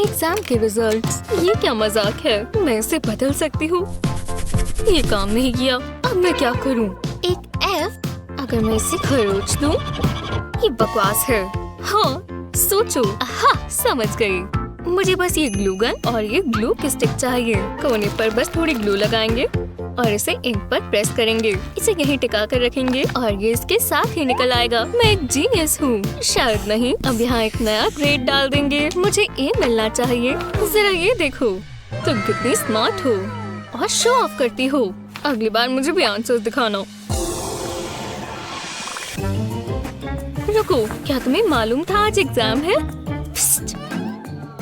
Exam के results. ये क्या मजाक है, मैं इसे बदल सकती हूँ। ये काम नहीं किया, अब मैं क्या करूँ? एक F, अगर मैं इसे खरोच दूँ? ये बकवास है। हाँ सोचो, हाँ समझ गई। मुझे बस ये ग्लू गन और ये ग्लू की स्टिक चाहिए। कोने पर बस थोड़ी ग्लू लगाएंगे और इसे इंक पर प्रेस करेंगे। इसे यहीं टिका कर रखेंगे और ये इसके साथ ही निकल आएगा। मैं एक जीनियस हूँ। शायद नहीं। अब यहाँ एक नया ग्रेड डाल देंगे। मुझे ए मिलना चाहिए। जरा ये देखो, तुम कितनी स्मार्ट हो और शो ऑफ करती हो। अगली बार मुझे भी आंसर्स दिखाना। रुको, क्या तुम्हें मालूम था आज एग्जाम है?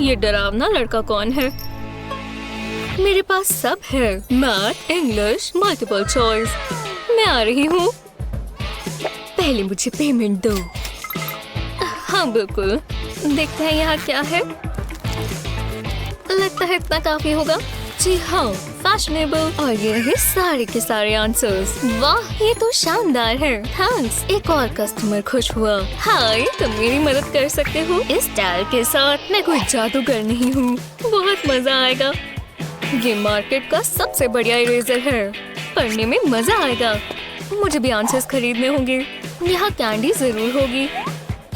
ये डरावना लड़का कौन है? मेरे पास सब है, मैथ, इंग्लिश, मल्टीपल चॉइस। मैं आ रही हूँ। पहले मुझे पेमेंट दो। हाँ बिल्कुल। देखते हैं यहाँ क्या है। लगता है इतना काफी होगा। जी हाँ, फैशनेबल। और ये है सारे के सारे आंसर्स। वाह, ये तो शानदार है। थैंक्स। एक और कस्टमर खुश हुआ। हाय, तुम मेरी मदद कर सकते हो इस स्टाइल के साथ। मैं कोई जादूगर नहीं हूँ। बहुत मजा आएगा। ये मार्केट का सबसे बढ़िया इरेजर है। पढ़ने में मजा आएगा। मुझे भी आंसर्स खरीदने होंगे। यहाँ कैंडी जरूर होगी।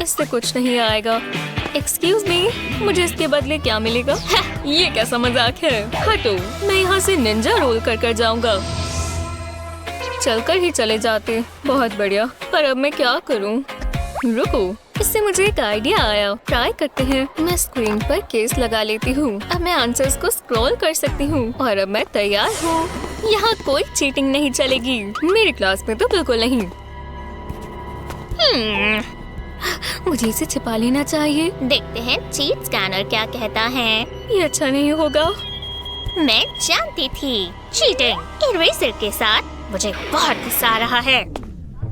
इससे कुछ नहीं आएगा। एक्सक्यूज मी, मुझे इसके बदले क्या मिलेगा? ये कैसा मजाक है? हटो, मैं यहाँ से निंजा रोल कर जाऊंगा। चलकर ही चले जाते। बहुत बढ़िया, पर अब मैं क्या करूँ? रुको, इससे मुझे एक आइडिया आया। ट्राई करते हैं। मैं स्क्रीन पर केस लगा लेती हूँ। अब मैं आंसर्स को स्क्रॉल कर सकती हूँ और अब मैं तैयार हूँ। यहाँ कोई चीटिंग नहीं चलेगी। मेरी क्लास में तो बिल्कुल नहीं। मुझे इसे छिपा लेना चाहिए। देखते हैं चीट स्कैनर क्या कहता है। ये अच्छा नहीं होगा। मैं जानती थी, चीटिंग इरेजर के साथ मुझे बहुत गुस्सा आ रहा है।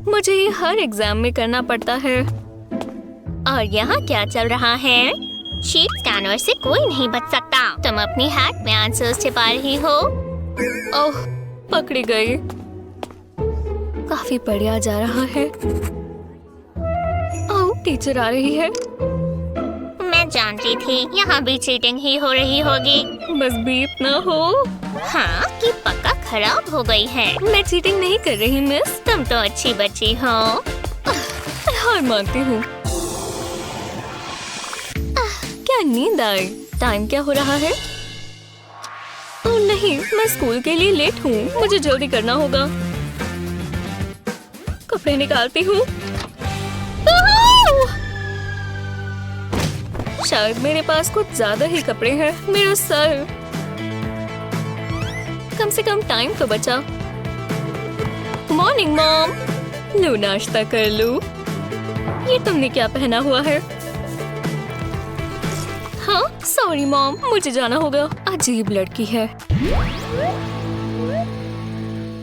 मुझे ये हर एग्जाम में करना पड़ता है। और यहाँ क्या चल रहा है? चीट स्कैनर से कोई नहीं बच सकता। तुम अपनी हैट में आंसर्स छिपा रही हो। ओह, पकड़ी गई। काफी बढ़िया जा रहा है। टीचर आ रही है। मैं जानती थी यहाँ भी चीटिंग ही हो रही होगी। बस बीप ना हो। हाँ, कि पक्का खराब हो गई है। मैं चीटिंग नहीं कर रही मिस। तुम तो अच्छी बच्ची हो। हार मानती हूँ। क्या नींद आई? टाइम क्या हो रहा है? ओह नहीं, मैं स्कूल के लिए लेट हूँ। मुझे जल्दी करना होगा। कपड़े निकालती हूँ। शायद मेरे पास कुछ ज्यादा ही कपड़े हैं। मेरा सर। कम से कम टाइम तो बचा। Morning mom. लो नाश्ता कर लो। ये तुमने क्या पहना हुआ है? हाँ सॉरी मॉम, मुझे जाना होगा। अजीब लड़की है।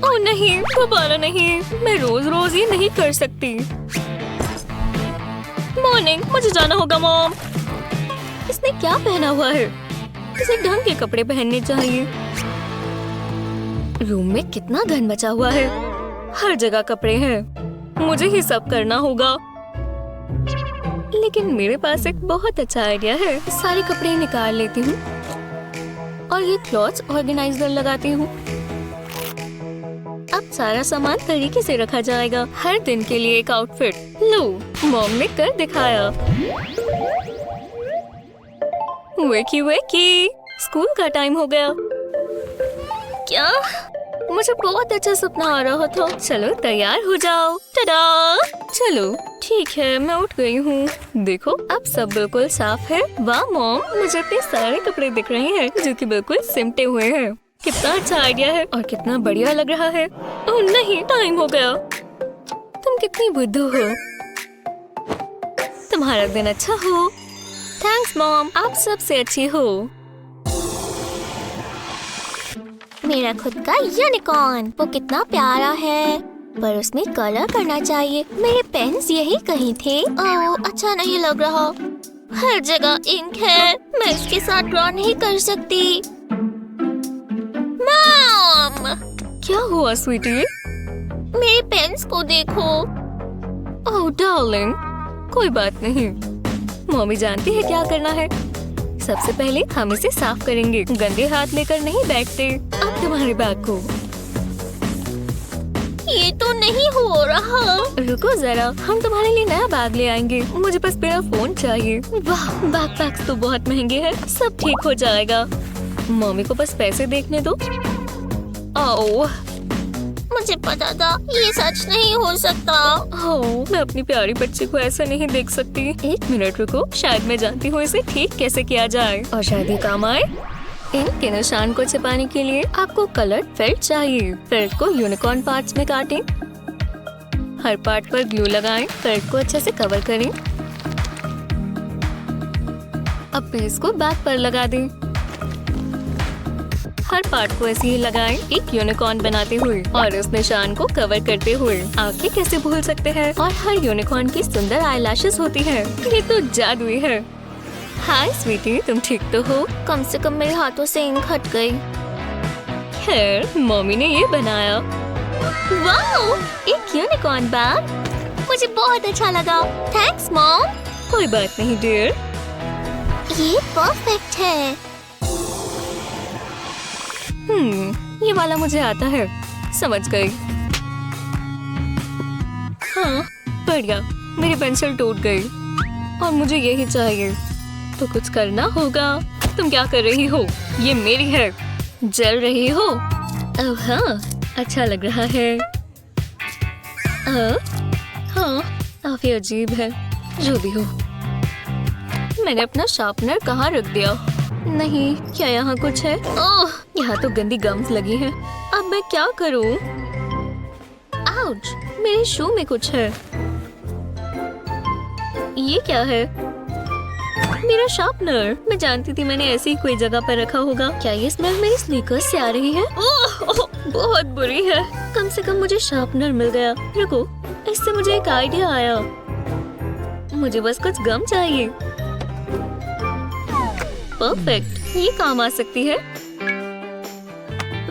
ओह नहीं, दोबारा नहीं। मैं रोज रोज ये नहीं कर सकती। मॉर्निंग, मुझे जाना होगा मॉम। इसने क्या पहना हुआ है? इसे ढंग के कपड़े पहनने चाहिए। रूम में कितना गंद मचा हुआ है। हर जगह कपड़े हैं। मुझे ही सब करना होगा। लेकिन मेरे पास एक बहुत अच्छा आइडिया है। सारे कपड़े निकाल लेती हूँ और ये क्लॉथ्स ऑर्गेनाइजर लगाती हूँ। अब सारा सामान तरीके से रखा जाएगा। हर दिन के लिए एक आउटफिट। लो, मॉम ने कर दिखाया। वेकी वेकी, स्कूल का टाइम हो गया। क्या? मुझे बहुत अच्छा सपना आ रहा था। चलो तैयार हो जाओ। टडा! चलो ठीक है, मैं उठ गई हूँ। देखो, अब सब बिल्कुल साफ है। वाह मॉम, मुझे इतने सारे कपड़े दिख रहे हैं जो कि बिल्कुल सिमटे हुए हैं। कितना अच्छा आइडिया है और कितना बढ़िया लग रहा है। ओह नहीं, टाइम हो गया। तुम कितनी बुद्धू हो। तुम्हारा दिन अच्छा हो। थैंक्स मॉम, आप सबसे अच्छी हो। मेरा खुद का यूनिकॉर्न, वो कितना प्यारा है, पर उसमें कलर करना चाहिए। मेरे पेन्स यही कहीं थे। ओह, अच्छा नहीं लग रहा। हर जगह इंक है। मैं इसके साथ ड्रॉ नहीं कर सकती। मॉम! क्या हुआ स्वीटी? मेरे पेन्स को देखो। ओह डार्लिंग, कोई बात नहीं। मम्मी जानती है क्या करना है। सबसे पहले हम इसे साफ करेंगे। गंदे हाथ लेकर नहीं बैठते। अब तुम्हारे बैग को। ये तो नहीं हो रहा। रुको जरा, हम तुम्हारे लिए नया बैग ले आएंगे। मुझे बस मेरा फोन चाहिए। वाह, बैकपैक्स तो बहुत महंगे हैं। सब ठीक हो जाएगा। मम्मी को बस पैसे देखने दो। ओह, मुझे पता था ये सच नहीं हो सकता। ओह, मैं अपनी प्यारी बच्ची को ऐसा नहीं देख सकती। 1 मिनट रुको, शायद मैं जानती हूँ इसे ठीक कैसे किया जाए और शायद ये काम आए। इंक के निशान को छिपाने के लिए आपको कलर्ड फेल्ट चाहिए। फेल्ट को यूनिकॉर्न पार्ट्स में काटें। हर पार्ट पर ग्लू लगाएं। फेल्ट को अच्छे से कवर करें। अब पेस्ट को बैक पर लगा दें। हर पार्ट को ऐसे ही लगाएं, एक यूनिकॉर्न बनाते हुए और उस निशान को कवर करते हुए। आंखें कैसे भूल सकते हैं। और हर यूनिकॉर्न की सुंदर आईलैशेस होती है। ये तो जादुई है। हाय स्वीटी, तुम ठीक तो हो? कम से कम मेरे हाथों से इंक हट गई। खैर, मम्मी ने ये बनाया। वाओ, एक यूनिकॉर्न बैग। मुझे बहुत अच्छा लगा। Thanks mom. कोई बात नहीं डियर। ये परफेक्ट है। ये वाला मुझे आता है। समझ गई। हाँ, बढ़िया। मेरी पेंसिल टूट गई और मुझे यही चाहिए। तो कुछ करना होगा। तुम क्या कर रही हो? ये मेरी है। जल रही हो? ओह हाँ, अच्छा लग रहा है। हाँ, काफी अजीब है। जो भी हो। मैंने अपना शार्पनर कहाँ रख दिया? नहीं, क्या यहाँ कुछ है? ओह, यहाँ तो गंदी गम्स लगी है। अब मैं क्या करूँ? आउच, मेरे शू में कुछ है। ये क्या है? मेरा शार्पनर। मैं जानती थी मैंने ऐसी ही कोई जगह पर रखा होगा। क्या ये स्मेल मेरी स्नीकर्स से आ रही है? ओह, बहुत बुरी है। कम से कम मुझे शार्पनर मिल गया। रुको, इससे मुझे एक आइडिया आया। मुझे बस कुछ गम चाहिए। परफेक्ट, ये काम आ सकती है।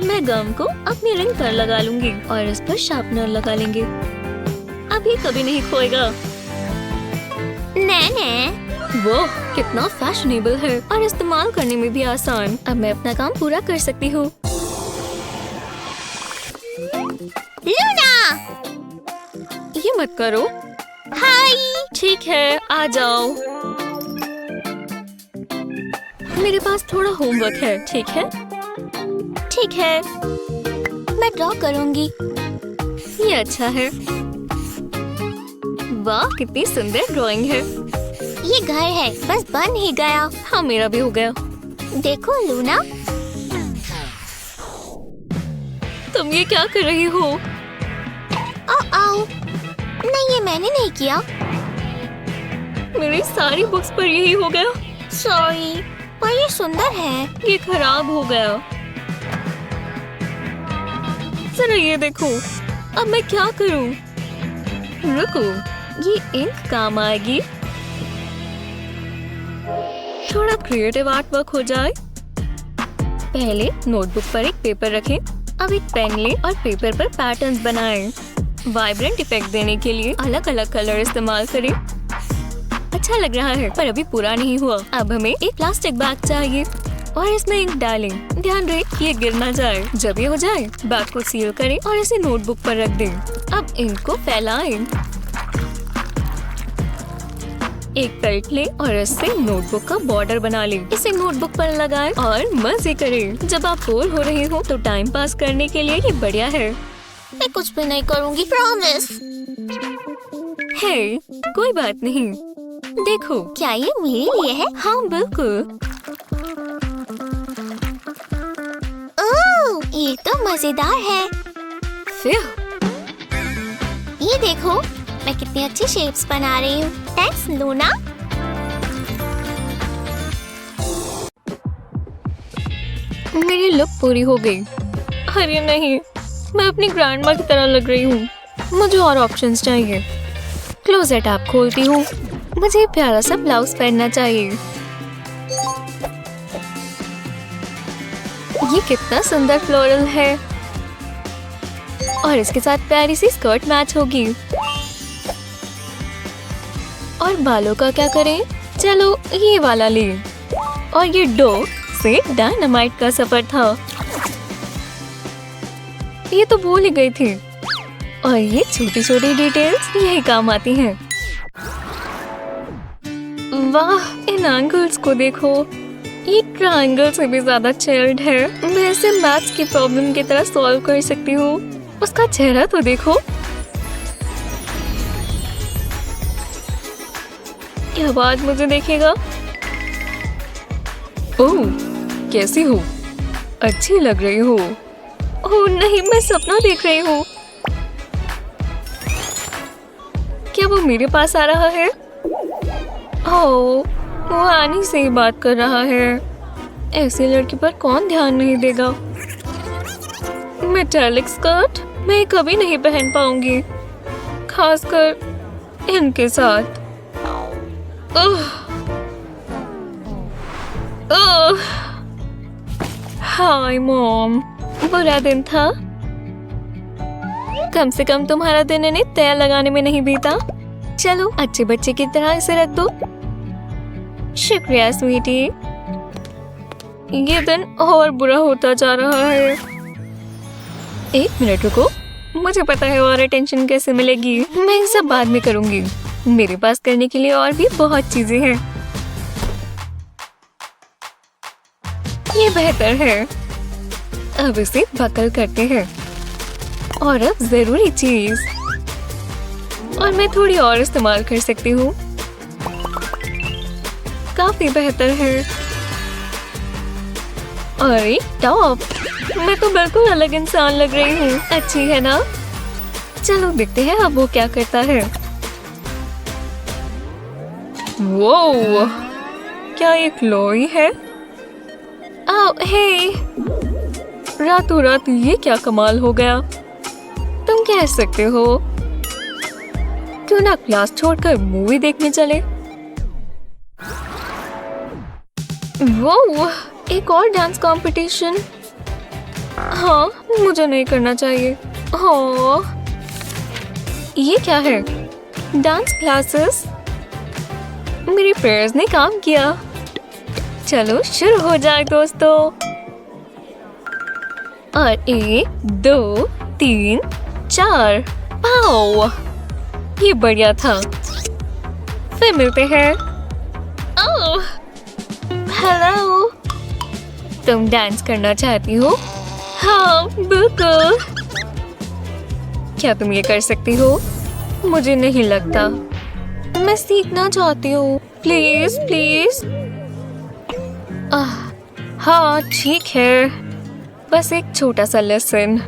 मैं गम को अपनी रिंग पर लगा लूंगी और इस पर शार्पनर लगा लेंगे। अब ये कभी नहीं खोएगा। नैने, वो कितना फैशनेबल है और इस्तेमाल करने में भी आसान। अब मैं अपना काम पूरा कर सकती हूँ। लूना, ये मत करो। हाय। ठीक है, आ जाओ। मेरे पास थोड़ा होमवर्क है। ठीक है? ठीक है, मैं ड्रॉ करूंगी। ये अच्छा है। वाह, कितनी सुंदर ड्राइंग है। ये घर है, बस बन ही गया। हाँ, मेरा भी हो गया। देखो लूना। तुम ये क्या कर रही हो? आओ, नहीं ये मैंने नहीं किया। मेरी सारी बुक्स पर यही हो गया। सॉरी, पर ये सुंदर है। ये खराब हो गया। जरा ये देखो। अब मैं क्या करूं? रुको, ये इंक काम आएगी। थोड़ा क्रिएटिव आर्ट वर्क हो जाए। पहले नोटबुक पर एक पेपर रखें। अब एक पेन लें और पेपर पर पैटर्न्स बनाएं। वाइब्रेंट इफेक्ट देने के लिए अलग अलग कलर इस्तेमाल करें। अच्छा लग रहा है, पर अभी पूरा नहीं हुआ। अब हमें एक प्लास्टिक बैग चाहिए और इसमें इंक डालें। ध्यान रहे कि ये गिर ना जाए। जब ये हो जाए, बैग को सील करें और इसे नोटबुक पर रख दें। अब इंक को फैलाएं। एक पेल्ट लें और इससे नोटबुक का बॉर्डर बना लें। इसे नोटबुक पर लगाएं और मजे करें। जब आप बोर हो रहे हो तो टाइम पास करने के लिए ये बढ़िया है। मैं कुछ भी नहीं करूंगी, प्रॉमिस। हे, कोई बात नहीं। देखो, क्या ये मेरे लिए है? हाँ बिल्कुल। ओह, ये तो मजेदार है। फिर ये देखो, मैं कितनी अच्छी शेप्स बना रही हूँ। Thanks Luna. मेरी लुक पूरी हो गई। अरे नहीं, मैं अपनी ग्रैंडमा की तरह लग रही हूँ। मुझे और ऑप्शंस चाहिए। क्लोजेट ऐप खोलती हूँ। मुझे प्यारा सा ब्लाउज पहनना चाहिए। ये कितना सुंदर फ्लोरल है और इसके साथ प्यारी सी स्कर्ट मैच होगी। और बालों का क्या करें? चलो ये वाला ले। और ये डो से डायनामाइट का सफर था। ये तो भूल ही गई थी। और ये छोटी छोटी डिटेल्स यही काम आती हैं। वाह, इन एंगल्स को देखो, ये ट्रायंगल से भी ज्यादा चिल्ड है। मैं इसे मैथ्स की प्रॉब्लम की तरह सॉल्व कर सकती हूँ। उसका चेहरा तो देखो। क्या बात मुझे देखेगा? ओह, कैसी हो? अच्छी लग रही हो। ओह नहीं, मैं सपना देख रही हूँ। क्या वो मेरे पास आ रहा है? ओह, वो आनी से ही बात कर रहा है। ऐसी लड़की पर कौन ध्यान नहीं देगा? मेटालिक स्कर्ट मैं कभी नहीं पहन पाऊंगी, खासकर इनके साथ। हाय मॉम, बुरा दिन था। कम से कम तुम्हारा दिन इन्हें तेल लगाने में नहीं बीता। चलो अच्छे बच्चे की तरह इसे रख दो। शुक्रिया स्वीटी। ये दिन और बुरा होता जा रहा है। एक मिनट रुको, मुझे पता है और अटेंशन कैसे मिलेगी। मैं ये सब बाद में करूंगी। मेरे पास करने के लिए और भी बहुत चीजें हैं। ये बेहतर है। अब इसे बकल करते हैं। और अब जरूरी चीज, और मैं थोड़ी और इस्तेमाल कर सकती हूँ। काफी बेहतर है। अरे टॉप, मैं तो बिल्कुल अलग इंसान लग रही हूँ। अच्छी है ना? चलो देखते हैं अब वो क्या करता है। वो क्या ये क्लोई है? ओह हे, रातों रात ये क्या कमाल हो गया। तुम कह सकते हो। क्यों ना क्लास छोड़कर मूवी देखने चले? वो एक और डांस कंपटीशन। हाँ, मुझे नहीं करना चाहिए। हाँ, ये क्या है? Dance classes. मेरी प्रेयर्स ने काम किया। चलो शुरू हो जाए दोस्तों। और 1 2 3 4। पाओ, ये बढ़िया था। फिर मिलते हैं। ओह हेलो, तुम डांस करना चाहती हो? हाँ बिल्कुल। क्या तुम ये कर सकती हो? मुझे नहीं लगता। मैं सीखना चाहती हूँ। Please please. हाँ ठीक है, बस एक छोटा सा लेसन।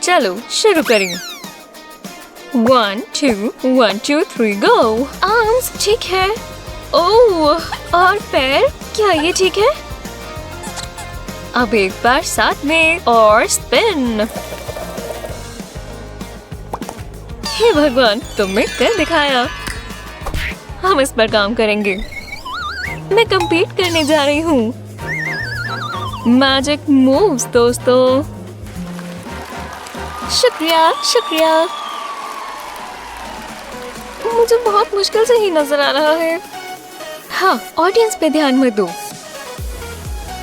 चलो शुरू करें। 1 2 1 2 3 गो। आर्म्स ठीक है। ओह, और पैर, क्या ये ठीक है? अब एक बार साथ में और स्पिन। हे भगवान, तुमने कर दिखाया। हम इस पर काम करेंगे। मैं compete करने जा रही हूँ। मैजिक मूव्स दोस्तों। शुक्रिया शुक्रिया। मुझे बहुत मुश्किल से ही नजर आ रहा है। हाँ, ऑडियंस पे ध्यान मत दो,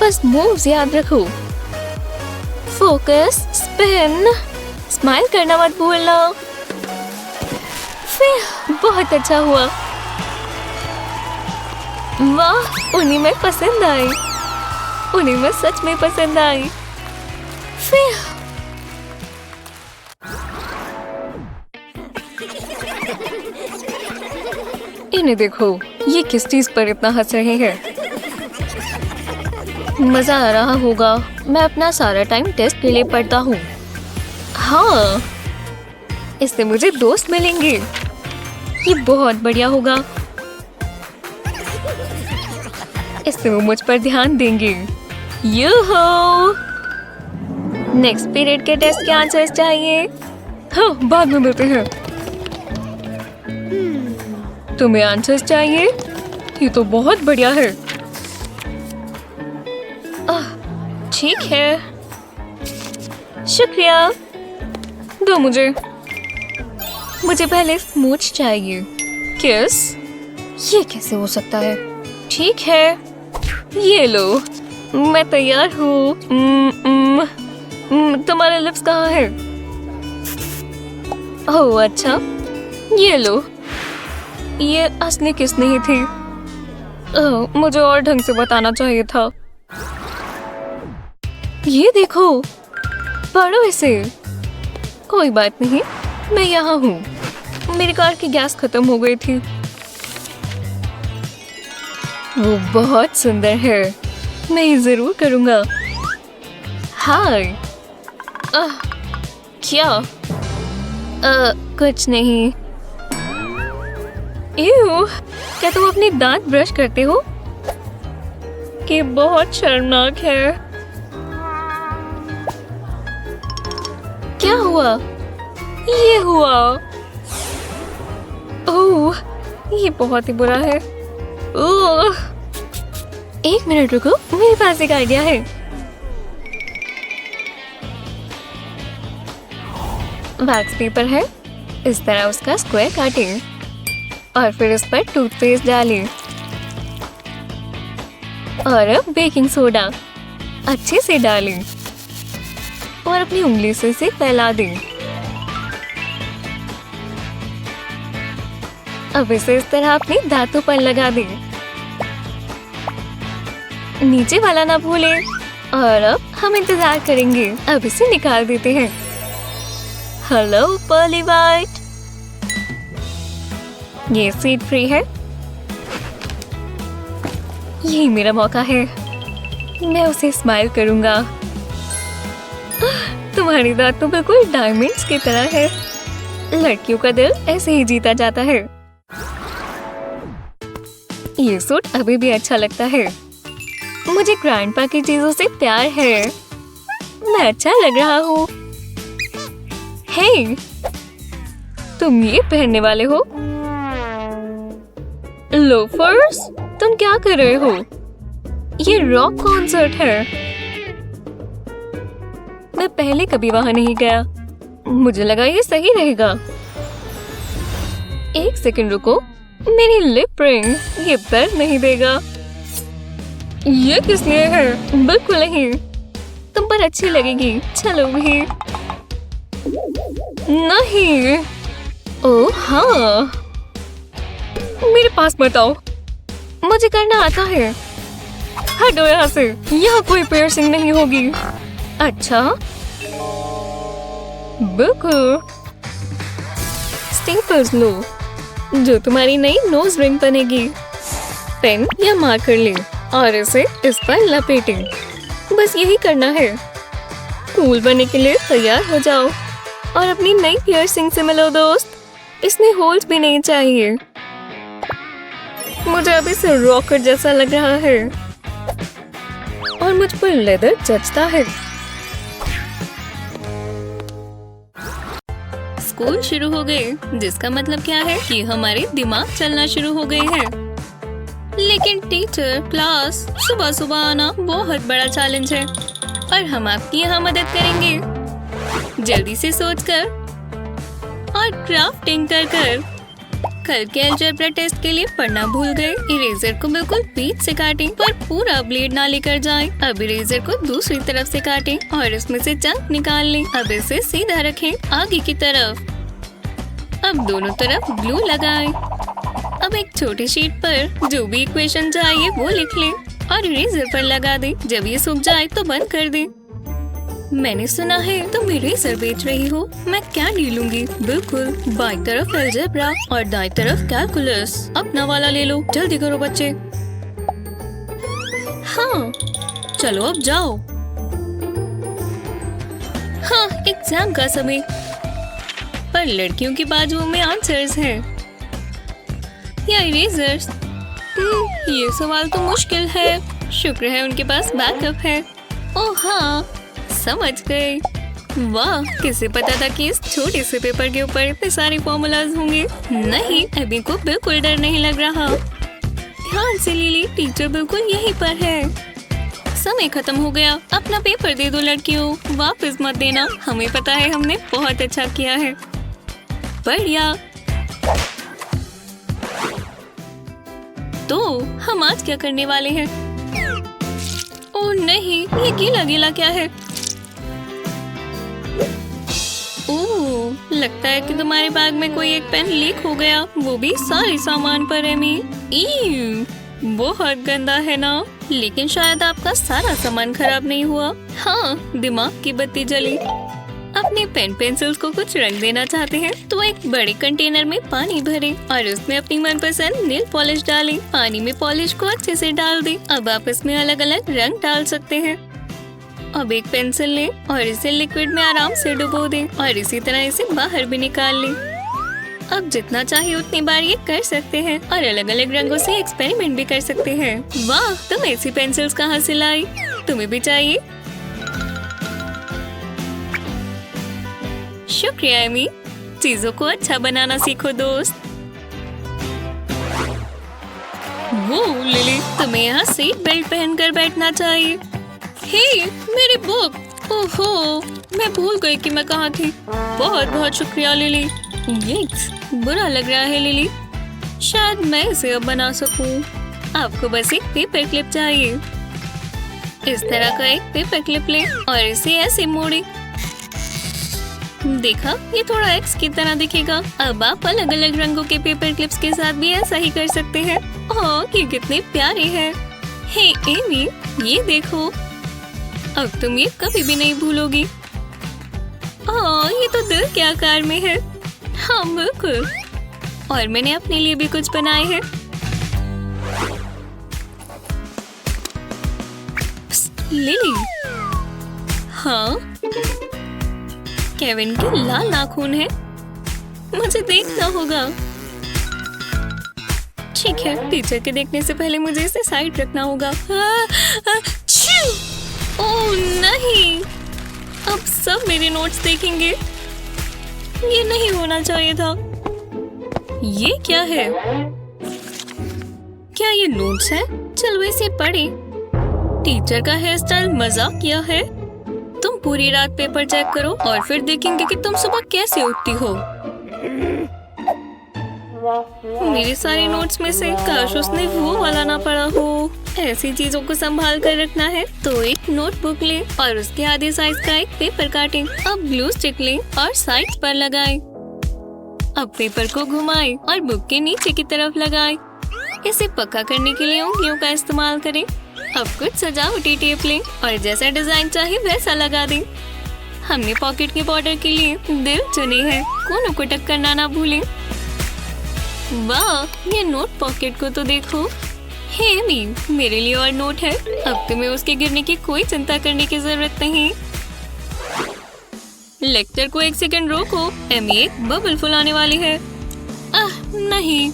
बस मूव्स याद रखो। फोकस, स्पिन, स्माइल करना मत भूलना। फिर बहुत अच्छा हुआ। वाह, उन्हें मैं पसंद आई। उन्हें मैं सच में पसंद आई। फिर इन्हें देखो, ये किस चीज पर इतना हंस रहे हैं। मजा आ रहा होगा। मैं अपना सारा टाइम टेस्ट के लिए पढ़ता हूँ। हाँ, इससे मुझे दोस्त मिलेंगे। ये बहुत बढ़िया होगा। इससे वो मुझ पर ध्यान देंगे। यूहो! नेक्स्ट पीरियड के टेस्ट के आंसर्स चाहिए। हाँ, बाद में मिलते हैं। तुम्हें आंसर्स चाहिए? ये तो बहुत बढ़िया है। ठीक है, शुक्रिया। दो मुझे पहले स्मूच चाहिए। किस? ये कैसे हो सकता है? ठीक है, ये लो, मैं तैयार हूँ। तुम्हारे लिप्स कहाँ है? ओह अच्छा, ये लो। ये असली किस नहीं थी? ओह, मुझे और ढंग से बताना चाहिए था। ये देखो, पढ़ो इसे। कोई बात नहीं, मैं यहाँ हूँ। मेरी कार की गैस खत्म हो गई थी। वो बहुत सुंदर है, मैं ये जरूर करूँगा। हाय, क्या? कुछ नहीं। एव, क्या तुम अपने दांत ब्रश करते हो? कि बहुत शर्मनाक है। क्या हुआ? ये हुआ। ओह, ये बहुत ही बुरा है। ओह, एक मिनट रुको, मेरे पास एक आइडिया है। वैक्स पेपर है, इस तरह उसका स्क्वायर काटें और फिर इस पर टूथपेस्ट डालें और अब बेकिंग सोडा अच्छे से डालें और अपनी उंगली से इसे फैला दें। अब इसे इस तरह अपने दांतों पर लगा दें। नीचे वाला ना भूलें और अब हम इंतजार करेंगे। अब इसे निकाल देते हैं। हेलो पर्ली वाइट, ये सीट फ्री है। यही मेरा मौका है, मैं उसे स्माइल करूंगा। तुम्हारी दांत तो बिल्कुल डायमंड्स की तरह है। लड़कियों का दिल ऐसे ही जीता जाता है। ये सूट अभी भी अच्छा लगता है। मुझे ग्रैंडपा की चीजों से प्यार है। मैं अच्छा लग रहा हूँ। हे, तुम ये पहनने वाले हो? लोफर्स? तुम क्या कर रहे हो? ये रॉक कॉन्सर्ट है। मैं पहले कभी वहां नहीं गया। मुझे लगा ये सही रहेगा। एक सेकंड रुको, मेरी लिप रिंग ये दर्द नहीं देगा। ये किस लिए है? बिल्कुल नहीं, तुम पर अच्छी लगेगी। चलो भी। नहीं। ओह हाँ, मेरे पास मत आओ, मुझे करना आता है। हटो यहाँ से, यहाँ कोई पियर्सिंग नहीं होगी। अच्छा, बिल्कुल। स्टेपल्स लो, जो तुम्हारी नई नोज रिंग बनेगी। पेन या मार्कर ले और इसे इस पर लपेटें। बस यही करना है। कूल बनने के लिए तैयार हो जाओ और अपनी नई पियर्सिंग से मिलो दोस्त। इसमें होल्स भी नहीं चाहिए। मुझे अभी से रॉकेट जैसा लग रहा है और मुझ पर लेदर जचता है। स्कूल शुरू हो गए, जिसका मतलब क्या है कि हमारे दिमाग चलना शुरू हो गए हैं। लेकिन टीचर, क्लास, सुबह सुबह आना बहुत बड़ा चैलेंज है और हम आपकी यहाँ मदद करेंगे। जल्दी से सोचकर और क्राफ्टिंग कर। कल के अलजेब्रा टेस्ट के लिए पढ़ना भूल गए। इरेजर को बिल्कुल बीच से काटें पर पूरा ब्लेड ना लेकर जाएं। अब इरेजर को दूसरी तरफ से काटें और इसमें से चंक निकाल लें। अब इसे सीधा रखें आगे की तरफ। अब दोनों तरफ ग्लू लगाएं। अब एक छोटी शीट पर जो भी इक्वेशन चाहिए वो लिख लें और इरेजर पर लगा दें। जब ये सूख जाए तो बंद कर दें। मैंने सुना है तुम इरेजर बेच रही हो। मैं क्या लूंगी? बिल्कुल, बाईं तरफ अलजेब्रा और दाईं तरफ कैलकुलस। अपना वाला ले लो। जल्दी करो बच्चे। हाँ, चलो अब जाओ। हाँ, एग्जाम का समय। पर लड़कियों की बाजुओं में आंसर्स हैं या इरेजर्स। ये सवाल तो मुश्किल है। शुक्र है उनके पास बैकअप है। ओह हाँ, समझ गए। वाह, किसे पता था कि इस छोटे से पेपर के ऊपर इतने सारे फॉर्मूलाज होंगे। नहीं, अभी को बिल्कुल डर नहीं लग रहा। ध्यान से लिली, टीचर बिल्कुल यहीं पर है। समय खत्म हो गया। अपना पेपर दे दो लड़कियों, वापस मत देना। हमें पता है हमने बहुत अच्छा किया है। बढ़िया। तो हम आज क्या करने वाले हैं? ओह नहीं, ये गीला गीला क्या है? ओह, लगता है कि तुम्हारे बैग में कोई एक पेन लीक हो गया, वो भी सारे सामान पर। एमी, बहुत गंदा है ना? लेकिन शायद आपका सारा सामान खराब नहीं हुआ। हाँ, दिमाग की बत्ती जली। अपने पेन पेंसिल्स को कुछ रंग देना चाहते हैं तो एक बड़े कंटेनर में पानी भरें और उसमें अपनी मनपसंद नेल पॉलिश डालें। पानी में पॉलिश को अच्छे से डाल दें। अब आप इसमें अलग अलग रंग डाल सकते हैं। अब एक पेंसिल लें और इसे लिक्विड में आराम से डुबो दें और इसी तरह इसे बाहर भी निकाल लें। अब जितना चाहे उतनी बार ये कर सकते हैं और अलग अलग रंगों से एक्सपेरिमेंट भी कर सकते हैं। वाह, तुम ऐसी पेंसिल्स कहाँ से लाई? तुम्हें भी चाहिए? शुक्रिया एमी, चीजों को अच्छा बनाना सीखो दोस्त। वो लिली, तुम्हें यहाँ सीट बेल्ट पहनकर बैठना चाहिए। हे, मेरी बुक! ओहो, मैं भूल गई कि मैं कहाँ थी। बहुत बहुत शुक्रिया लिली। यिक्स, बुरा लग रहा है लिली। शायद मैं इसे अब बना सकूं। आपको बस एक पेपर क्लिप चाहिए। इस तरह का एक पेपर क्लिप लें और इसे ऐसे मोड़ें। देखा, ये थोड़ा एक्स की तरह दिखेगा। अब आप अलग अलग रंगों के पेपर क्लिप्स के साथ भी ऐसा ही कर सकते हैं। ओह, ये कितने प्यारे हैं। हे एमी, ये देखो। अब तुम ये कभी भी नहीं भूलोगी। ओह, ये तो दिल के आकार में है। हाँ बिल्कुल। और मैंने अपने लिए भी कुछ बनाए हैं। लिली, हाँ, केविन के लाल नाखून है। मुझे देखना होगा। ठीक है, टीचर के देखने से पहले मुझे इसे साइड रखना होगा। ओह नहीं, अब सब मेरे नोट्स देखेंगे। ये नहीं होना चाहिए था। ये क्या है? क्या ये नोट्स है? चलो इसे पढ़े। टीचर का हेयर स्टाइल मजाक किया है। तुम पूरी रात पेपर चेक करो और फिर देखेंगे कि तुम सुबह कैसे उठती हो। मेरे सारे नोट्स में से काश उसने वो वाला ना पढ़ा हो। ऐसी चीजों को संभाल कर रखना है तो एक नोटबुक लें और उसके आधे साइज का एक पेपर काटें। अब ग्लू स्टिक लें और साइड्स पर लगाएं। अब पेपर को घुमाएं और बुक के नीचे की तरफ लगाएं। इसे पक्का करने के लिए उंगलियों का इस्तेमाल करें। अब कुछ सजावटी टेप लें और जैसा डिजाइन चाहे वैसा लगा दें। हमने पॉकेट के बॉर्डर के लिए दिल चुने हैं। कोनों को टक करना ना भूलें। वाह, ये नोट पॉकेट को तो देखो। हे एमी, मेरे लिए और नोट है। अब तुम्हें उसके गिरने की कोई चिंता करने की जरूरत नहीं। लेक्चर को एक सेकंड रोको। एमी एक बबल फुलाने वाली है। नहीं।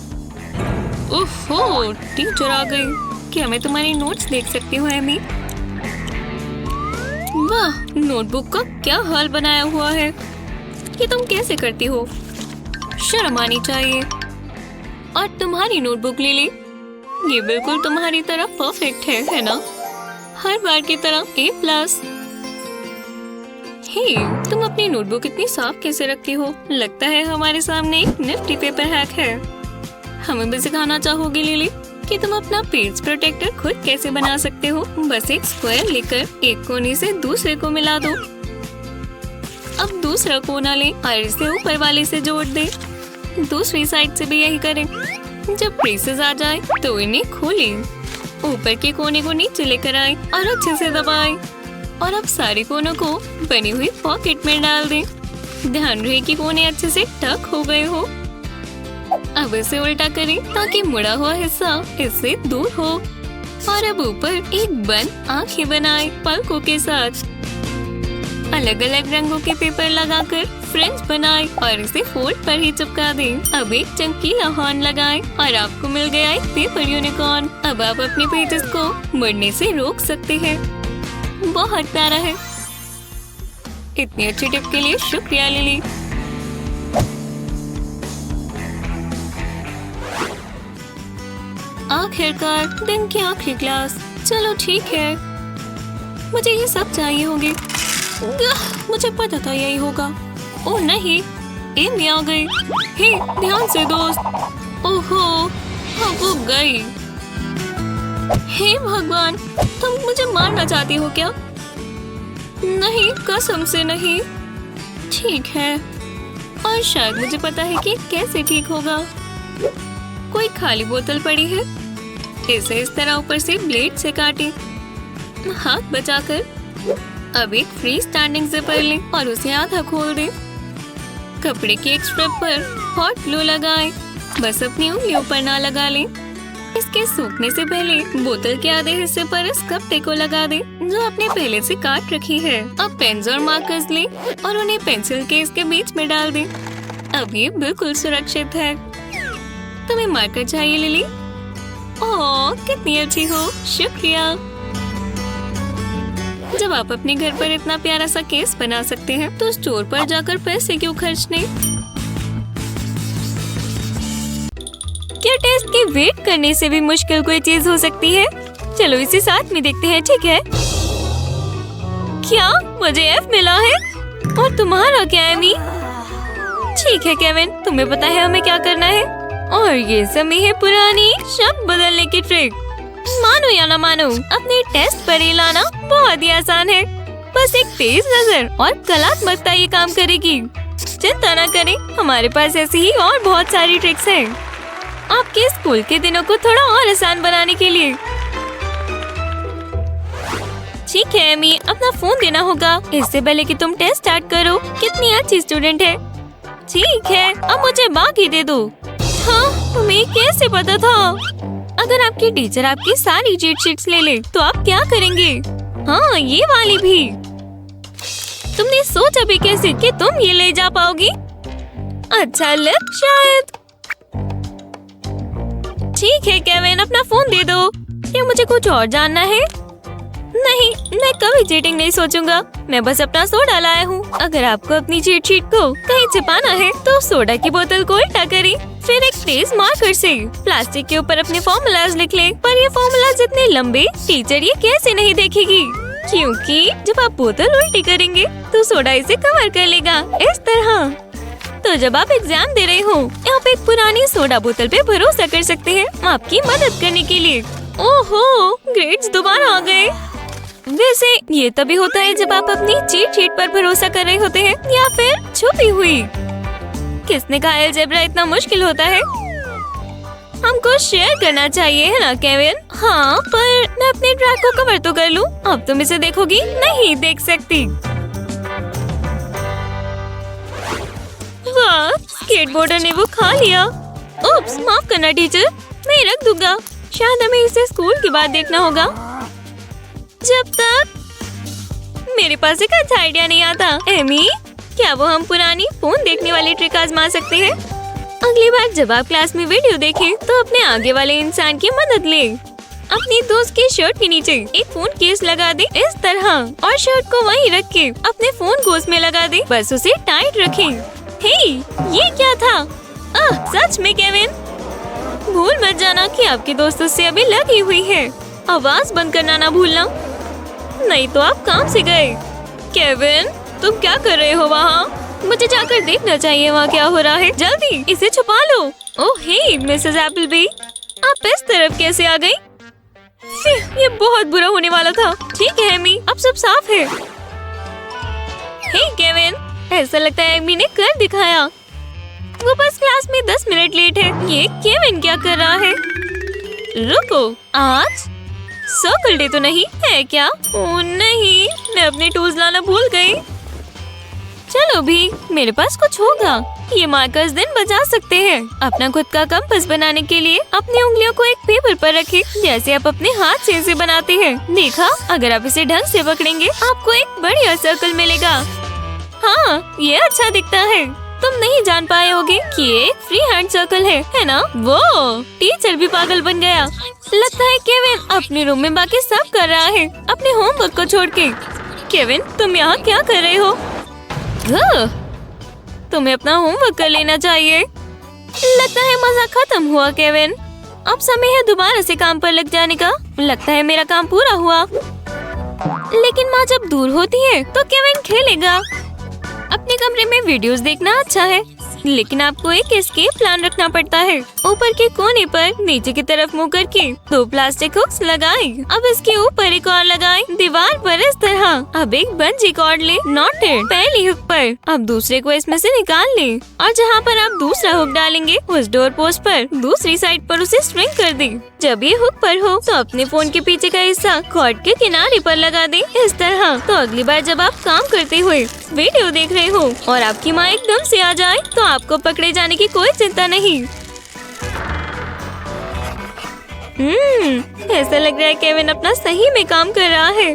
ओहो, टीचर आ गई। क्या मैं तुम्हारी नोट्स देख सकती हूँ एमी? वाह, नोटबुक का क्या हाल बनाया हुआ है। ये तुम कैसे करती हो? शर्म आनी चाहिए। और तुम्हारी नोटबुक ले ली। ये बिल्कुल तुम्हारी तरह परफेक्ट है ना? हर बार की तरह A+। हे, तुम अपनी नोटबुक इतनी साफ कैसे रखती हो? लगता है हमारे सामने एक निफ्टी पेपर हैक है। हमें भी सिखाना चाहोगे लिली कि तुम अपना पेज प्रोटेक्टर खुद कैसे बना सकते हो? बस एक स्क्वायर लेकर एक कोने से दूसरे को मिला दो। अब दूसरा कोना लें और इसे ऊपर वाले से जोड़ दें। दूसरी साइड से भी यही करें। जब ब्रेसेस आ जाए तो इन्हें खोलें। ऊपर के कोने को नीचे लेकर आए और अच्छे से दबाएं। और अब सारे कोनों को बनी हुई पॉकेट में डाल दें। ध्यान रहे कि कोने अच्छे से टक हो गए हो। अब इसे उल्टा करें ताकि मुड़ा हुआ हिस्सा इससे दूर हो। और अब ऊपर एक बंद आंखें बनाएं पलकों के साथ। अलग अलग रंगों के पेपर लगाकर फ्रेंच बनाएं और इसे फोल्ड पर ही चिपका दें। अब एक चमकीला हॉर्न लगाएं और आपको मिल गया एक पेपर यूनिकॉर्न। अब आप अपने पेजेस को मुड़ने से रोक सकते हैं। बहुत प्यारा है। इतनी अच्छी टिप के लिए शुक्रिया लिली। आखिरकार दिन की आखिरी क्लास। चलो ठीक है, मुझे ये सब चाहिए होंगे। मुझे पता था यही होगा। ओह नहीं, एमी आ गई। हे, ध्यान से दोस्त। ओहो, हाँ वो गई। हे भगवान, तुम मुझे मारना चाहती हो क्या? नहीं, कसम से नहीं। ठीक है, और शायद मुझे पता है कि कैसे ठीक होगा। कोई खाली बोतल पड़ी है, इसे इस तरह ऊपर से ब्लेड से काटे, हाथ बचाकर। अब एक फ्री स्टैंडिंग जिपर लें और उसे आधा खोल दें। कपड़े के एक स्ट्रिप पर हॉट ग्लू लगाएं। बस अपनी उंगलियों पर ना लगा लें। इसके सूखने से पहले बोतल के आधे हिस्से पर इस कपड़े को लगा दें जो आपने पहले से काट रखी है। अब पेन्स और मार्कर्स लें और उन्हें पेंसिल केस के बीच में डाल दें। अब ये बिल्कुल सुरक्षित है। तुम्हें मार्कर चाहिए लिली? ओह, कितनी अच्छी हो, शुक्रिया। जब आप अपने घर पर इतना प्यारा सा केस बना सकते हैं तो स्टोर पर जाकर पैसे क्यों खर्चने? क्या टेस्ट के वेट करने से भी मुश्किल कोई चीज हो सकती है? चलो इसे साथ में देखते हैं, ठीक है? क्या मुझे F मिला है? और तुम्हारा क्या एमी? ठीक है केविन, तुम्हें पता है हमें क्या करना है। और ये समय है पुरानी शब्द बदलने की ट्रिक। मानो या ना मानो, अपने टेस्ट पर ये लाना बहुत ही आसान है। बस एक तेज नजर और कलात्मकता ये काम करेगी। चिंता न करें, हमारे पास ऐसी ही और बहुत सारी ट्रिक्स हैं आपके स्कूल के दिनों को थोड़ा और आसान बनाने के लिए। ठीक है एमी, अपना फोन देना होगा इससे पहले कि तुम टेस्ट स्टार्ट करो। कितनी अच्छी स्टूडेंट है। ठीक है, अब मुझे बाकी दे दो। हाँ, तुम्हें कैसे पता था? अगर आपकी टीचर आपकी सारी चीट शीट्स ले ले तो आप क्या करेंगे? हाँ, ये वाली भी। तुमने सोचा भी कैसे कि तुम ये ले जा पाओगी? अच्छा लक शायद। ठीक है केविन, अपना फोन दे दो। क्या मुझे कुछ और जानना है? नहीं, मैं कभी चीटिंग नहीं सोचूंगा। मैं बस अपना सोडा लाया हूँ। अगर आपको अपनी चीट शीट को कहीं छिपाना है तो सोडा की बोतल को उल्टा करें, फिर एक तेज मार्कर से प्लास्टिक के ऊपर अपने फॉर्मूलाज लिख लें। पर ये फॉर्मूलाज इतने लंबे, टीचर ये कैसे नहीं देखेगी? क्योंकि जब आप बोतल उल्टी करेंगे तो सोडा इसे कवर कर लेगा, इस तरह। तो जब आप एग्जाम दे रहे हो, आप एक पुरानी सोडा बोतल पे भरोसा कर सकते हैं आपकी मदद करने के लिए। ओहो, ग्रेड्स दोबारा आ गए। वैसे ये तभी होता है जब आप अपनी चीट शीट पर भरोसा कर रहे होते हैं या फिर छुपी हुई। किसने कहा अलजेब्रा इतना मुश्किल होता है? हमको शेयर करना चाहिए, है ना केविन? हाँ, पर मैं अपने ट्रैक को कवर तो कर लूं। अब तुम इसे देखोगी? नहीं देख सकती। वाह, स्केटबोर्डर ने वो खा लिया। उप्स, माफ करना टीचर, मैं रख दूंगा। शायद हमें इसे स्कूल के बाद देखना होगा। जब तक मेरे पास एक अच्छा आइडिया नहीं आता। एमी, क्या वो हम पुरानी फोन देखने वाली ट्रिक आजमा सकते हैं? अगली बार जब आप क्लास में वीडियो देखें तो अपने आगे वाले इंसान की मदद लें। अपनी दोस्त की शर्ट के नीचे एक फोन केस लगा दे इस तरह, और शर्ट को वहीं रख के अपने फोन को उसमें लगा दे। बस उसे टाइट रखें। हे, ये क्या था? सच में केविन, भूल मत जाना कि आपकी दोस्त उससे अभी लगी हुई है। आवाज बंद करना ना भूलना, नहीं तो आप काम से गए। केविन, तुम क्या कर रहे हो वहाँ? मुझे जाकर देखना चाहिए वहाँ क्या हो रहा है। जल्दी इसे छुपा लो। ओह हे मिसेस एप्पलबी, आप इस तरफ कैसे आ गई? ये बहुत बुरा होने वाला था। ठीक है एमी, अब सब साफ है। हे केविन, ऐसा लगता है एमी ने कर दिखाया। वो बस क्लास में 10 मिनट लेट है। ये केविन क्या कर रहा है? रुको, आज सर्कल डे तो नहीं है क्या? ओह नहीं, मैं अपने टूल्स लाना भूल गई। चलो भी, मेरे पास कुछ होगा। ये मार्कर्स दिन बचा सकते हैं। अपना खुद का कंपास बनाने के लिए अपनी उंगलियों को एक पेपर पर रखें, जैसे आप अपने हाथ से इसे बनाते हैं। देखा, अगर आप इसे ढंग से पकड़ेंगे आपको एक बढ़िया सर्कल मिलेगा। हाँ, ये अच्छा दिखता है। तुम नहीं जान पाए होगे कि ये एक फ्री हैंड सर्कल है ना? वो टीचर भी पागल बन गया। लगता है केविन अपने रूम में बाकी सब कर रहा है अपने होमवर्क को छोड़ के। केविन, तुम यहाँ क्या कर रहे हो? तुम्हें अपना होमवर्क कर लेना चाहिए। लगता है मजा खत्म हुआ केविन। अब समय है दोबारा से काम पर लग जाने का। लगता है मेरा काम पूरा हुआ। लेकिन माँ जब दूर होती है तो केविन खेलेगा। अपने कमरे में वीडियोस देखना अच्छा है, लेकिन आपको एक एस्केप प्लान रखना पड़ता है। ऊपर के कोने पर नीचे की तरफ मुंह करके 2 प्लास्टिक हुक्स लगाए। अब इसके ऊपर एक और लगाए, दीवार पर इस तरह। अब एक बंजी कॉर्ड ले, नॉटेड पहली हुक पर। अब दूसरे को इसमें से निकाल ले और जहाँ पर आप दूसरा हुक डालेंगे उस डोर पोस्ट पर दूसरी साइड पर उसे स्ट्रिंग कर दे। जब ये हुक पर हो तो अपने फोन के पीछे का हिस्सा कॉर्ड के किनारे पर लगा दे इस तरह। तो अगली बार जब आप काम करते हुए वीडियो देख रहे हो और आपकी माँ एकदम से आ जाए तो आपको पकड़े जाने की कोई चिंता नहीं। ऐसा लग रहा है केविन अपना सही में काम कर रहा है।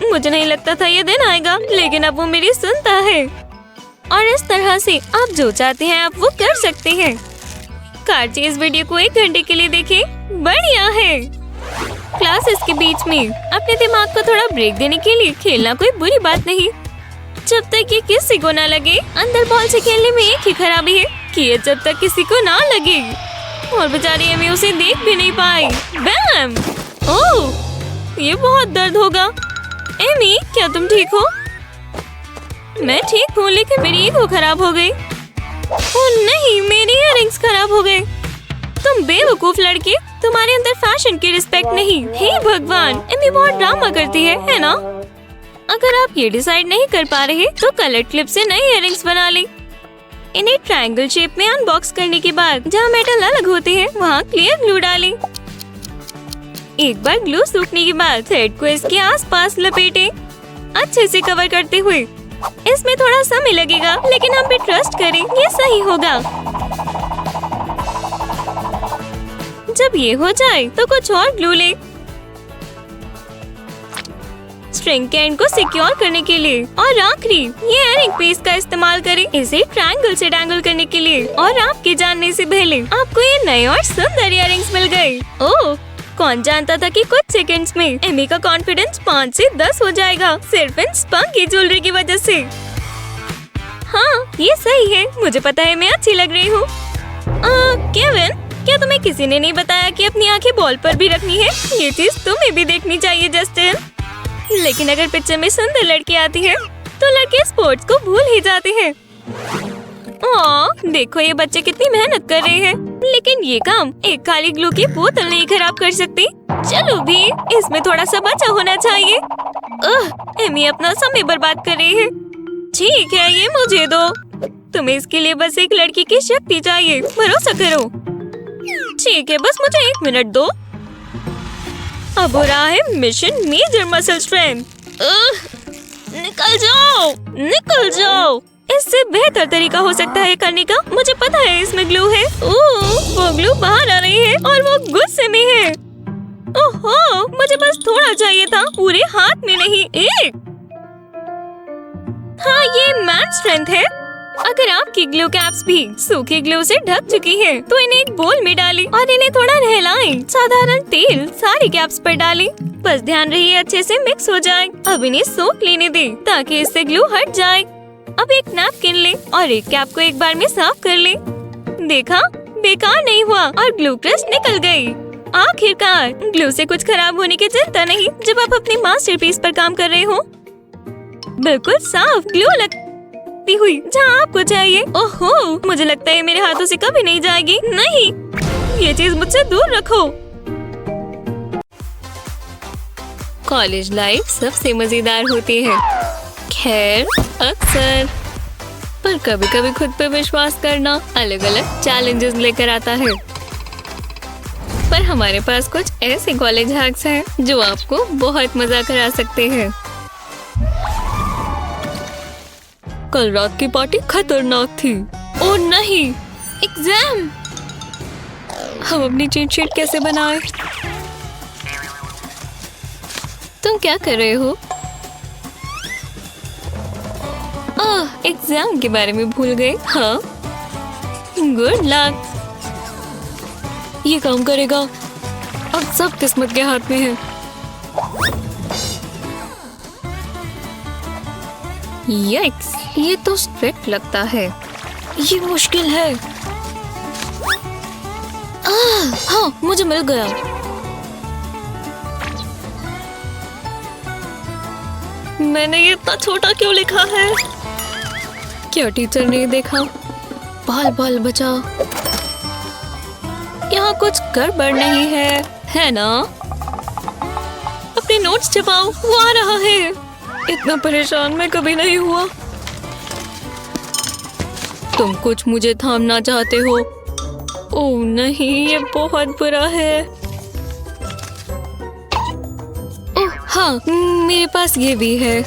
मुझे नहीं लगता था ये दिन आएगा, लेकिन अब वो मेरी सुनता है। और इस तरह से आप जो चाहते हैं आप वो कर सकते हैं। कार्ची इस वीडियो को 1 घंटे के लिए देखें, बढ़िया है। क्लासेस के बीच में अपने दिमाग को थोड़ा ब्रेक देने के लिए खेलना कोई बुरी बात नहीं, जब तक ये किसी को ना लगे। अंदर बॉल से खेलने में एक ही खराबी है कि ये जब तक किसी को ना लगे। और बेचारी एमी उसे देख भी नहीं पाई। बैम! ओह, ये बहुत दर्द होगा। एमी, क्या तुम ठीक हो? मैं ठीक हूँ, लेकिन मेरी ईगो खराब हो गई। ओह नहीं, मेरी इयररिंग्स खराब हो गए। तुम बेवकूफ लड़के, तुम्हारे अंदर फैशन की रिस्पेक्ट नहीं। हे भगवान, एमी बहुत ड्रामा करती है ना? अगर आप ये डिसाइड नहीं कर पा रहे तो कलर क्लिप से नई इयररिंग्स बना ले। इन्हें ट्रायंगल शेप में अनबॉक्स करने के बाद जहाँ मेटल अलग होते हैं वहाँ क्लियर ग्लू डालें। एक बार ग्लू सूखने के बाद थ्रेड को इसके आसपास लपेटें, अच्छे से कवर करते हुए। इसमें थोड़ा समय लगेगा, लेकिन हम पे ट्रस्ट करें, ये सही होगा। जब ये हो जाए तो कुछ और ग्लू ले। स्ट्रिंग के एंड को सिक्योर करने के लिए और आखिरी ये इयररिंग पीस का इस्तेमाल करें इसे ट्रायंगल से डैंगल करने के लिए। और आपके जानने से पहले आपको ये नए और सुंदर इयररिंग्स मिल गए। ओह, कौन जानता था कि कुछ सेकंड्स में एमी का कॉन्फिडेंस 5 से 10 हो जाएगा सिर्फ इन स्पंकी ज्वेलरी की वजह से। हाँ, ये सही है, मुझे पता है मैं अच्छी लग रही हूँ। केविन, क्या तुम्हें किसी ने नहीं बताया कि अपनी आंखें बॉल पर भी रखनी है? ये चीज तुम्हें भी देखनी चाहिए जस्टिन। लेकिन अगर पिक्चर में सुंदर लड़की आती है तो लड़के स्पोर्ट्स को भूल ही जाते हैं। देखो ये बच्चे कितनी मेहनत कर रहे हैं, लेकिन ये काम एक खाली ग्लू की बोतल नहीं खराब कर सकती। चलो भी, इसमें थोड़ा सा बचा होना चाहिए। एमी अपना समय बर्बाद कर रही है। ठीक है, ये मुझे दो। तुम्हें इसके लिए बस एक लड़की की शक्ति चाहिए, भरोसा करो। ठीक है, बस मुझे 1 मिनट दो। अब हो रहा है मिशन मेजर मसल स्ट्रेंथ। निकल जाओ, निकल जाओ। इससे बेहतर तरीका हो सकता है करने का। मुझे पता है इसमें ग्लू है। वो ग्लू बाहर आ रही है और वो गुस्से में है। ओहो, मुझे बस थोड़ा चाहिए था, पूरे हाथ में नहीं, एक। हाँ, ये मैन स्ट्रेंथ है। अगर आपकी ग्लू कैप्स भी सूखी ग्लू से ढक चुकी हैं, तो इन्हें एक बोल में डालें और इन्हें थोड़ा नहलाएं। साधारण तेल सारी कैप्स पर डालें। बस ध्यान रहिए अच्छे से मिक्स हो जाए। अब इन्हें सोख लेने दें ताकि इससे ग्लू हट जाए। अब एक नैपकिन लें और एक कैप को एक बार में साफ कर लें। देखा, बेकार नहीं हुआ और ग्लू क्रस्ट निकल गई। आखिरकार ग्लू से कुछ खराब होने की चिंता नहीं जब आप अपने मास्टरपीस पर काम कर रहे हो। बिल्कुल साफ ग्लू लगती हुई जहाँ आपको चाहिए। ओहो, मुझे लगता है मेरे हाथों से कभी नहीं जाएगी। नहीं, ये चीज मुझसे दूर रखो। कॉलेज लाइफ सबसे मजेदार होती है। खैर, अक्सर, पर कभी कभी खुद पे विश्वास करना अलग अलग चैलेंजेस लेकर आता है। पर हमारे पास कुछ ऐसे कॉलेज हैक्स हैं जो आपको बहुत मजा करा सकते हैं। कल रात की पार्टी खतरनाक थी। ओह नहीं, एग्जाम। हम अपनी चीट शीट कैसे बनाएं? तुम क्या कर रहे हो? एग्जाम के बारे में भूल गए। हाँ, गुड लक। ये काम करेगा। अब सब किस्मत के हाथ में है। यक्स, ये तो स्ट्रिक्ट लगता है। ये मुश्किल है। हाँ, मुझे मिल गया। मैंने ये इतना छोटा क्यों लिखा है? क्या टीचर ने देखा? बाल बाल बचा। यहाँ कुछ गड़बड़ नहीं है ना? अपने नोट्स छपाओ, वो आ रहा है। इतना परेशान मैं कभी नहीं हुआ। तुम कुछ मुझे थामना चाहते हो? ओह नहीं, ये बहुत बुरा है। ओह हाँ, मेरे पास ये भी है।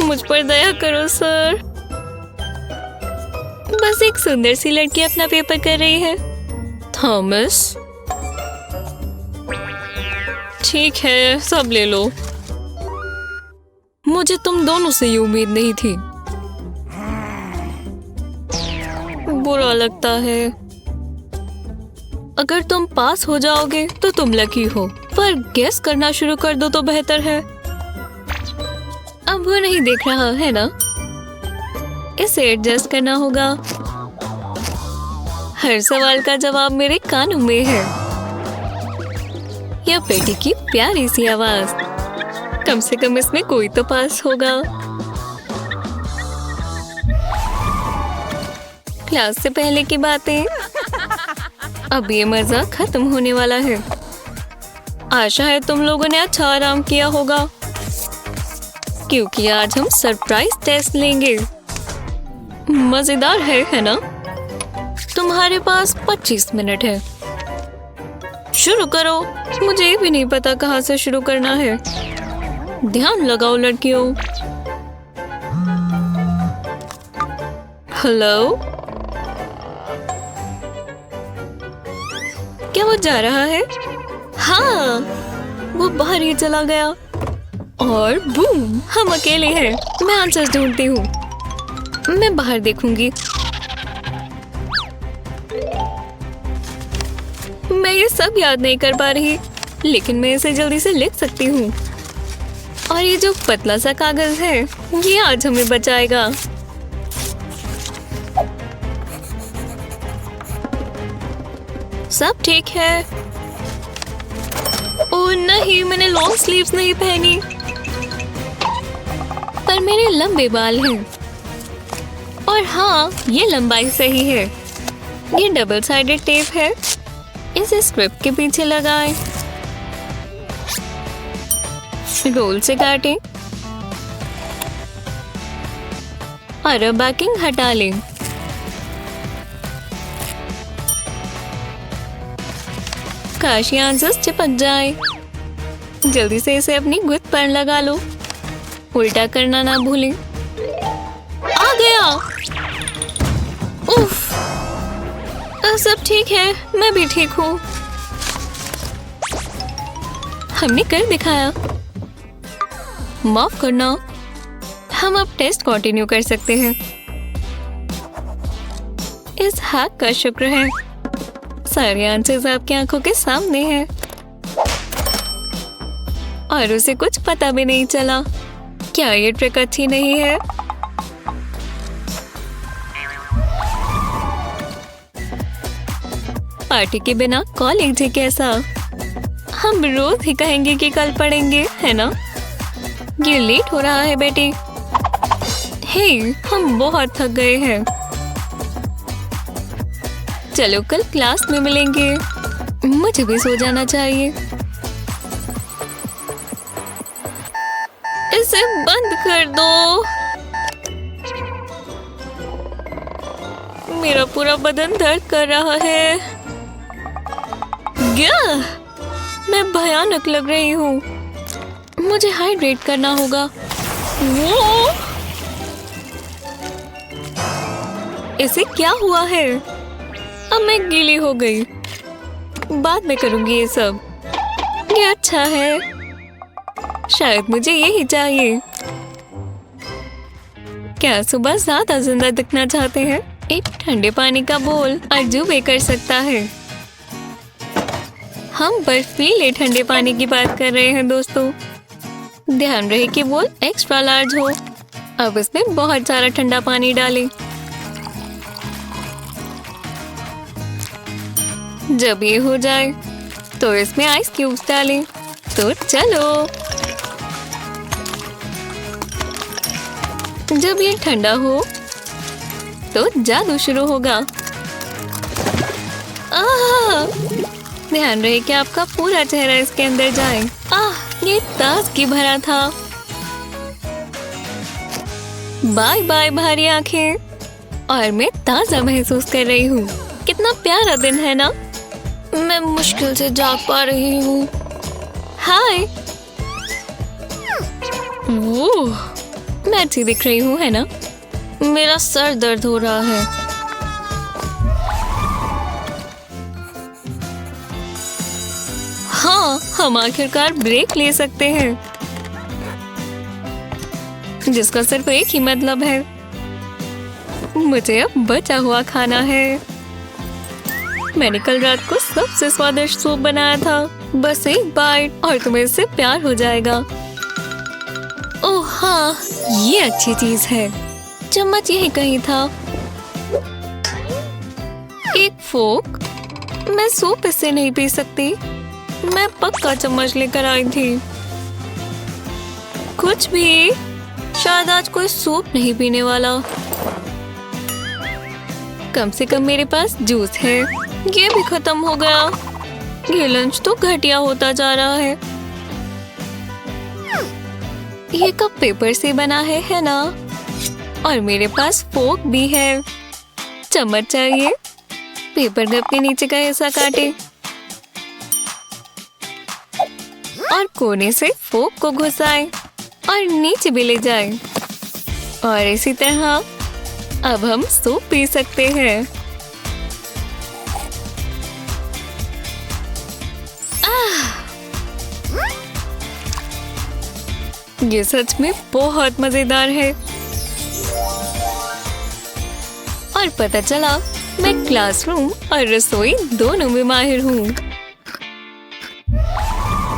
मुझ पर दया करो सर। बस एक सुंदर सी लड़की अपना पेपर कर रही है। थॉमस, ठीक है, सब ले लो। मुझे तुम दोनों से ये उम्मीद नहीं थी। बुरा लगता है। अगर तुम पास हो जाओगे तो तुम लकी हो, पर गेस करना शुरू कर दो तो बेहतर है। अब वो नहीं देख रहा है ना? इसे एडजस्ट करना होगा। हर सवाल का जवाब मेरे कानों में है। यह बेटी की प्यारी सी आवाज। कम से कम इसमें कोई तो पास होगा। क्लास से पहले की बातें। अब ये मजा खत्म होने वाला है। आशा है तुम लोगों ने अच्छा आराम किया होगा, क्योंकि आज हम सरप्राइज टेस्ट लेंगे। मजेदार है ना? तुम्हारे पास 25 मिनट है। शुरू करो। मुझे भी नहीं पता कहाँ से शुरू करना है। ध्यान लगाओ लड़कियों। हेलो, क्या वो जा रहा है? हाँ, वो बाहर ही चला गया। और बूम, हम अकेले हैं। मैं आंसर ढूंढती हूँ। मैं बाहर देखूंगी। मैं ये सब याद नहीं कर पा रही, लेकिन मैं इसे जल्दी से लिख सकती हूँ। और ये जो पतला सा कागज है, ये आज हमें बचाएगा। सब ठीक है। ओह नहीं, मैंने लॉन्ग स्लीव्स नहीं पहनी। पर मेरे लंबे बाल हैं। और हाँ, ये लंबाई सही है। ये डबल साइडेड टेप है। इसे स्ट्रिप के पीछे लगाएं। रोल से काटें और अब बैकिंग हटा लें। काश ये आंसर्स चिपक जाए। जल्दी से इसे अपनी गुद पर लगा लो। उल्टा करना ना भूलें। आ गया। उफ, सब ठीक है। मैं भी ठीक हूँ। हमने कर दिखाया। माफ करना। हम अब टेस्ट कंटिन्यू कर सकते हैं। इस हैक का शुक्र है, सारे आंसर्स आपकी आंखों के सामने हैं। और उसे कुछ पता भी नहीं चला। क्या ये ट्रिक अच्छी नहीं है? पार्टी के बिना कॉलेज ही कैसा? हम रोज ही कहेंगे कि कल पढ़ेंगे, है ना? ये लेट हो रहा है बेटी। हे, हम बहुत थक गए हैं। चलो कल क्लास में मिलेंगे। मुझे भी सो जाना चाहिए। इसे बंद कर दो। मेरा पूरा बदन दर्द कर रहा है। क्या? मैं भयानक लग रही हूँ। मुझे हाइड्रेट करना होगा। वो इसे क्या हुआ है? अब मैं गीली हो गई। बाद में करूंगी ये सब। ये अच्छा है। शायद मुझे यही चाहिए। क्या सुबह ज्यादा जिंदा दिखना चाहते हैं? एक ठंडे पानी का बोल अजूबे कर सकता है। हम बर्फीले ठंडे पानी की बात कर रहे हैं दोस्तों। ध्यान रहे कि बोल एक्स्ट्रा लार्ज हो। अब इसमें बहुत सारा ठंडा पानी डालें। जब ये हो जाए तो इसमें आइस क्यूब्स डालें। तो चलो, जब ये ठंडा हो तो जादू शुरू होगा। ध्यान रहे कि आपका पूरा चेहरा इसके अंदर जाए। ये ताजगी भरा था। बाय बाय भारी आंखें। और मैं ताजा महसूस कर रही हूँ। कितना प्यारा दिन है ना। मैं मुश्किल से जाग पा रही हूँ। हाय। वो मैं अच्छी दिख रही हूँ, है ना? मेरा सर दर्द हो रहा है। हाँ, हम आखिरकार ब्रेक ले सकते हैं, जिसका सिर्फ एक ही मतलब है, मुझे अब बचा हुआ खाना है। मैंने कल रात को सबसे स्वादिष्ट सूप बनाया था। बस एक बाइट और तुम्हें इससे प्यार हो जाएगा। ओह हाँ, ये अच्छी चीज है। चम्मच यही कहीं था। एक फोक। मैं सूप इससे नहीं पी सकती। मैं पक्का चम्मच लेकर आई थी। कुछ भी। शायद आज कोई सूप नहीं पीने वाला। कम से कम मेरे पास जूस है। ये भी खत्म हो गया। ये लंच तो घटिया होता जा रहा है। ये कप पेपर से बना है ना? और मेरे पास फोक भी है। चम्मच चाहिए। पेपर कप के नीचे का हिस्सा काटे और कोने से फोक को घुसाए और नीचे भी ले जाए। और इसी तरह अब हम सूप पी सकते हैं। ये सच में बहुत मजेदार है। और पता चला मैं क्लासरूम और रसोई दोनों में माहिर हूँ।